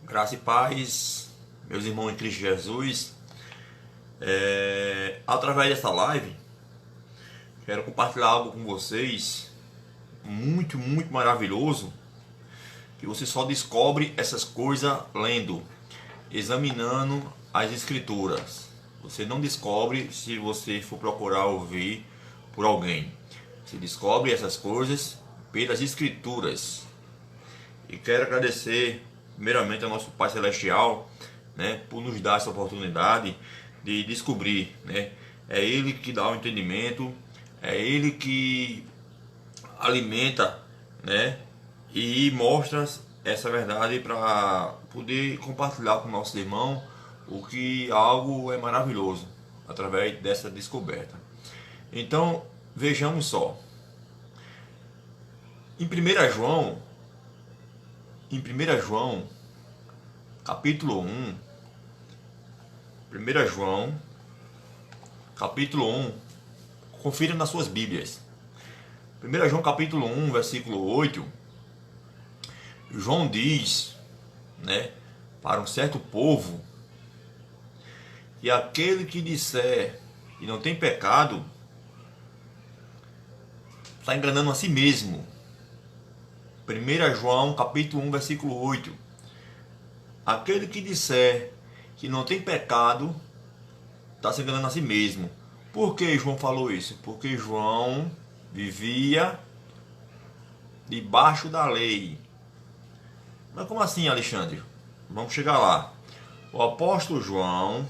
Graça e paz, meus irmãos em Cristo Jesus. Através dessa live, quero compartilhar algo com vocês muito maravilhoso, que você só descobre essas coisas lendo, examinando as escrituras. Você não descobre se você for procurar ouvir por alguém. Você descobre essas coisas pelas escrituras. E quero agradecer primeiramente ao nosso Pai Celestial, né, por nos dar essa oportunidade de descobrir, né? É Ele que dá o entendimento, é Ele que alimenta, né, e mostra essa verdade para poder compartilhar com nossos irmãos o que algo é maravilhoso através dessa descoberta. Então vejamos só. Em 1 João, capítulo 1, 1 João, capítulo 1, confira nas suas Bíblias. 1 João capítulo 1, versículo 8, João diz, né, para um certo povo, que aquele que disser que não tem pecado, está enganando a si mesmo. 1 João capítulo 1, versículo 8. Aquele que disser que não tem pecado, está se enganando a si mesmo. Por que João falou isso? Porque João vivia debaixo da lei. Mas como assim, Alexandre? Vamos chegar lá. O apóstolo João,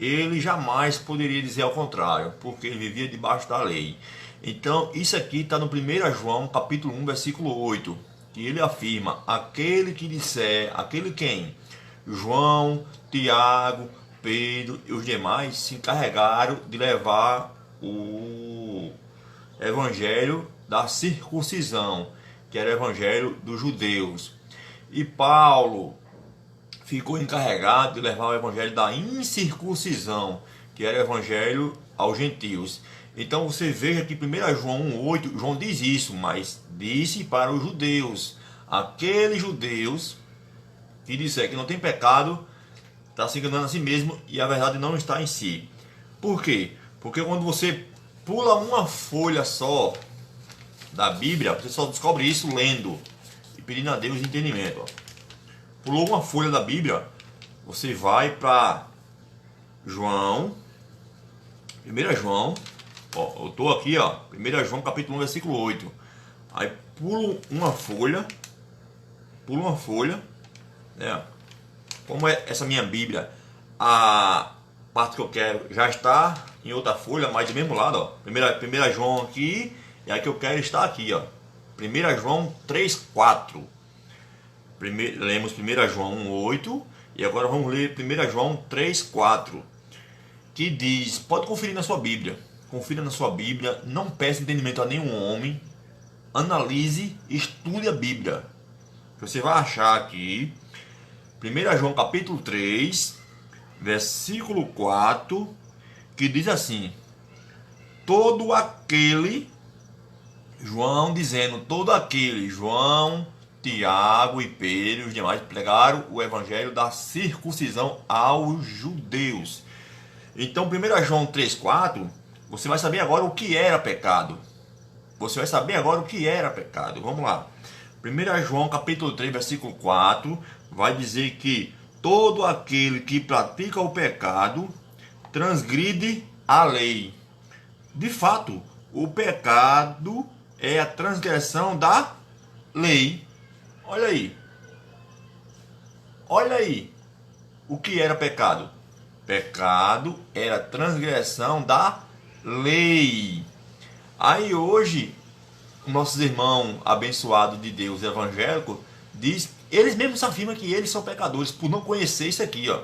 ele jamais poderia dizer ao contrário, porque ele vivia debaixo da lei. Então, isso aqui está no 1 João, capítulo 1, versículo 8, que ele afirma, aquele que disser, aquele quem? João, Tiago, Pedro e os demais se encarregaram de levar o evangelho da circuncisão, que era o evangelho dos judeus. E Paulo ficou encarregado de levar o evangelho da incircuncisão, que era o evangelho aos gentios. Então você veja que 1 João 1,8, João diz isso, mas disse para os judeus, aqueles judeus que disser que não tem pecado, está se enganando a si mesmo e a verdade não está em si. Por quê? Porque quando você pula uma folha só da Bíblia, você só descobre isso lendo e pedindo a Deus entendimento. Pulou uma folha da Bíblia, você vai para João, 1 João, ó, eu estou aqui, ó, 1 João capítulo 1, versículo 8. Aí pulo uma folha, né? Como é essa minha Bíblia, a parte que eu quero já está em outra folha, mas do mesmo lado, ó. 1 João aqui, e a que eu quero está aqui, ó. 1 João 3,4. Lemos 1 João 1,8 e agora vamos ler 1 João 3,4, que diz, pode conferir na sua Bíblia, confira na sua Bíblia, não peça entendimento a nenhum homem, analise, estude a Bíblia. Você vai achar aqui 1 João capítulo 3, versículo 4, que diz assim, todo aquele, João dizendo, todo aquele, João, Tiago e Pedro e os demais pregaram o evangelho da circuncisão aos judeus. Então 1 João 3,4, você vai saber agora o que era pecado. Você vai saber agora o que era pecado. Vamos lá. 1 João capítulo 3, versículo 4, vai dizer que todo aquele que pratica o pecado transgride a lei. De fato, o pecado é a transgressão da lei. Olha aí. Olha aí. O que era pecado? Pecado era transgressão da lei. Aí hoje, nossos irmãos abençoados de Deus evangélicos, eles mesmos afirmam que eles são pecadores por não conhecer isso aqui, ó.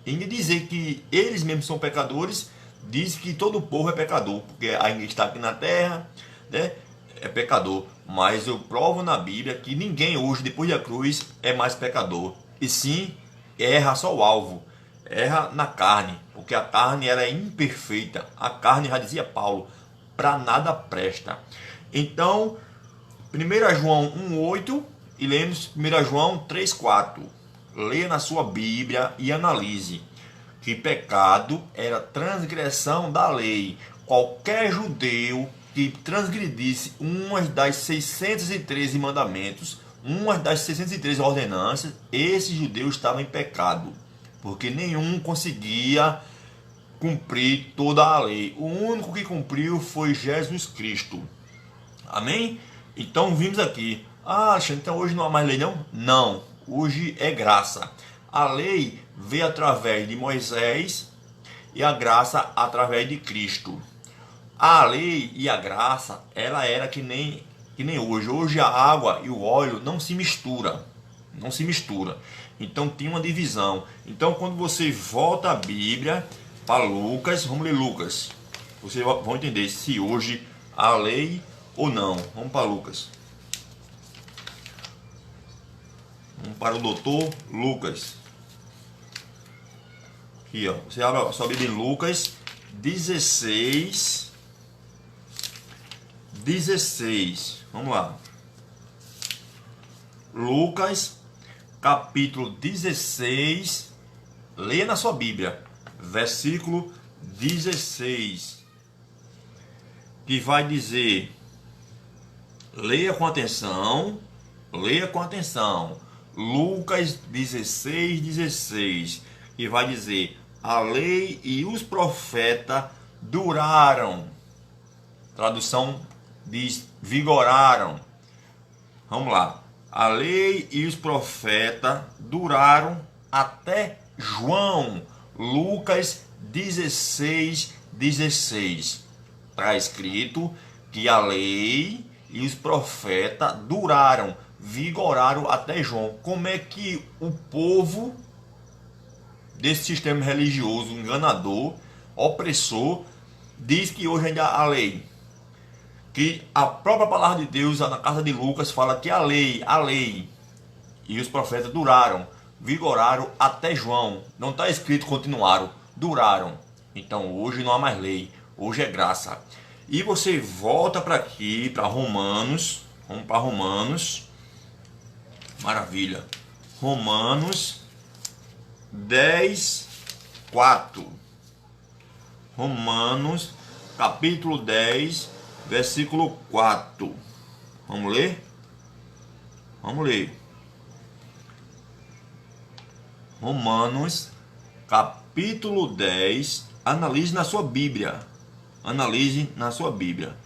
E de dizer que eles mesmos são pecadores, diz que todo o povo é pecador, porque ainda está aqui na terra, né? É pecador. Mas eu provo na Bíblia que ninguém hoje, depois da cruz, é mais pecador. E sim, erra só o alvo. Erra na carne, porque a carne ela é imperfeita. A carne, já dizia Paulo, para nada presta. Então, 1 João 1,8 e lemos 1 João 3,4. leia na sua Bíblia e analise que pecado era transgressão da lei. Qualquer judeu que transgredisse uma das 613 mandamentos, uma das 613 ordenanças, esse judeu estava em pecado, porque nenhum conseguia cumprir toda a lei. O único que cumpriu foi Jesus Cristo. Amém? Então vimos aqui. Alexandre, então hoje não há mais lei não? Não, hoje é graça. A lei veio através de Moisés e a graça através de Cristo. A lei e a graça, ela era que nem hoje. Hoje a água e o óleo não se mistura. Não se mistura. Então tem uma divisão. Então quando você volta à Bíblia, para Lucas, vamos ler Lucas. Vocês vão entender se hoje há lei ou não. Vamos para Lucas. Vamos para o doutor Lucas. Aqui, ó. Você abre a sua Bíblia em Lucas 16. Vamos lá. Lucas, capítulo 16. Leia na sua Bíblia. Versículo 16. Que vai dizer... Leia com atenção. Leia com atenção. Lucas 16. Que vai dizer: a lei e os profetas duraram. Tradução diz vigoraram. Vamos lá. A lei e os profetas duraram até João. Lucas 16. Está escrito que a lei e os profetas duraram, vigoraram até João. Como é que o povo desse sistema religioso enganador, opressor, diz que hoje ainda há lei? Que a própria palavra de Deus, na carta de Lucas, fala que a lei e os profetas duraram, vigoraram até João. Não está escrito continuaram, duraram. Então hoje não há mais lei, hoje é graça. E você volta para aqui, para Romanos. Vamos para Romanos. Maravilha. Romanos 10, 4. Romanos, capítulo 10, versículo 4. Vamos ler? Vamos ler. Romanos, capítulo 10. Analise na sua Bíblia. Analise na sua Bíblia.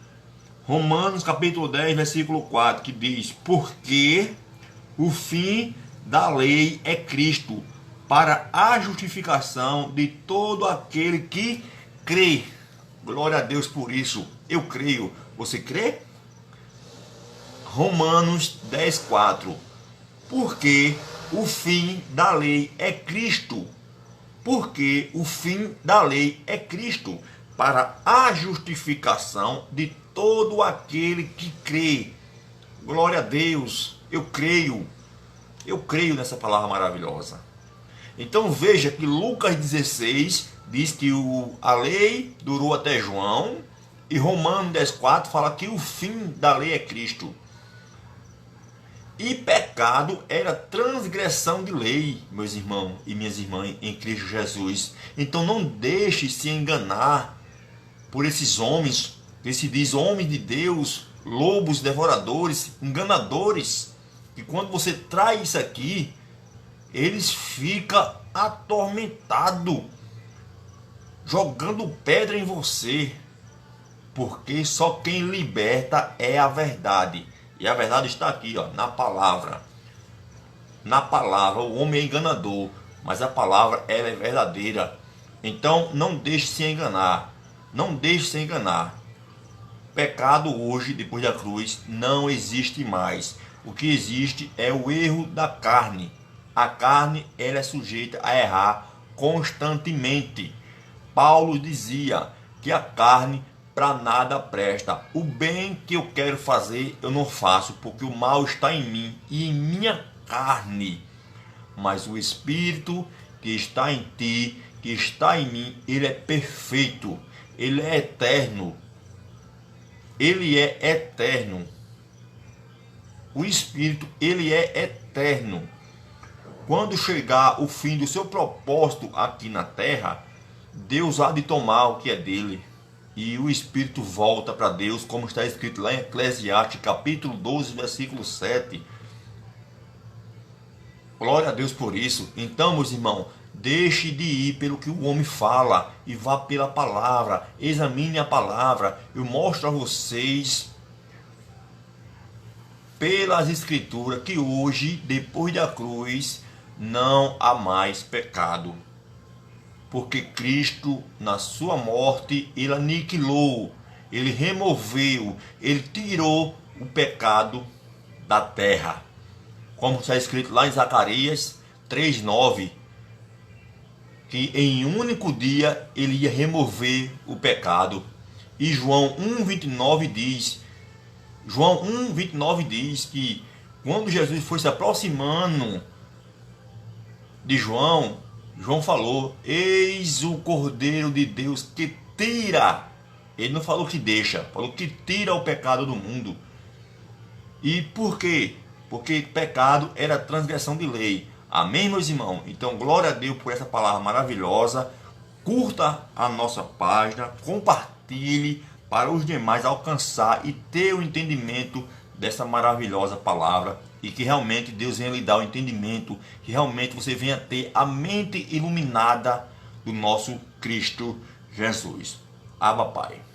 Romanos, capítulo 10, versículo 4, que diz: porque o fim da lei é Cristo, para a justificação de todo aquele que crê. Glória a Deus por isso. Eu creio. Você crê? Romanos 10, 4. Porque o fim da lei é Cristo. Porque o fim da lei é Cristo, para a justificação de todo aquele que crê. Glória a Deus. Eu creio. Eu creio nessa palavra maravilhosa. Então veja que Lucas 16 diz que a lei durou até João. E Romanos 10,4 fala que o fim da lei é Cristo. E pecado era transgressão de lei, meus irmãos e minhas irmãs, em Cristo Jesus. Então não deixe se enganar por esses homens, que se diz homens de Deus, lobos devoradores, enganadores, que quando você traz isso aqui, eles ficam atormentados, jogando pedra em você, porque só quem liberta é a verdade. E a verdade está aqui, ó, na palavra. Na palavra, o homem é enganador, mas a palavra ela é verdadeira. Então não deixe se enganar. Não deixe se enganar. Pecado hoje, depois da cruz, não existe mais. O que existe é o erro da carne. A carne ela é sujeita a errar constantemente. Paulo dizia que a carne para nada presta. O bem que eu quero fazer eu não faço, porque o mal está em mim e em minha carne. Mas o Espírito que está em ti, que está em mim, ele é perfeito. Ele é eterno. Ele é eterno. O Espírito, ele é eterno. quando chegar o fim do seu propósito aqui na terra, Deus há de tomar o que é dele. E o espírito volta para Deus, como está escrito lá em Eclesiastes, capítulo 12, versículo 7. Glória a Deus por isso. Então, meus irmãos, deixe de ir pelo que o homem fala e vá pela palavra. Examine a palavra. Eu mostro a vocês, pelas escrituras, que hoje, depois da cruz, não há mais pecado. Porque Cristo, na sua morte, ele aniquilou, ele removeu, ele tirou o pecado da terra. Como está escrito lá em Zacarias 3:9, que em um único dia ele ia remover o pecado. E João 1:29 diz, João 1:29 diz que quando Jesus foi se aproximando de João, João falou: eis o Cordeiro de Deus que tira. Ele não falou que deixa, falou que tira o pecado do mundo. E por quê? Porque pecado era transgressão de lei. Amém, meus irmãos? Então, glória a Deus por essa palavra maravilhosa. Curta a nossa página, compartilhe para os demais alcançar e ter o entendimento dessa maravilhosa palavra. E que realmente Deus venha lhe dar o entendimento, que realmente você venha ter a mente iluminada do nosso Cristo Jesus. Abba, Pai.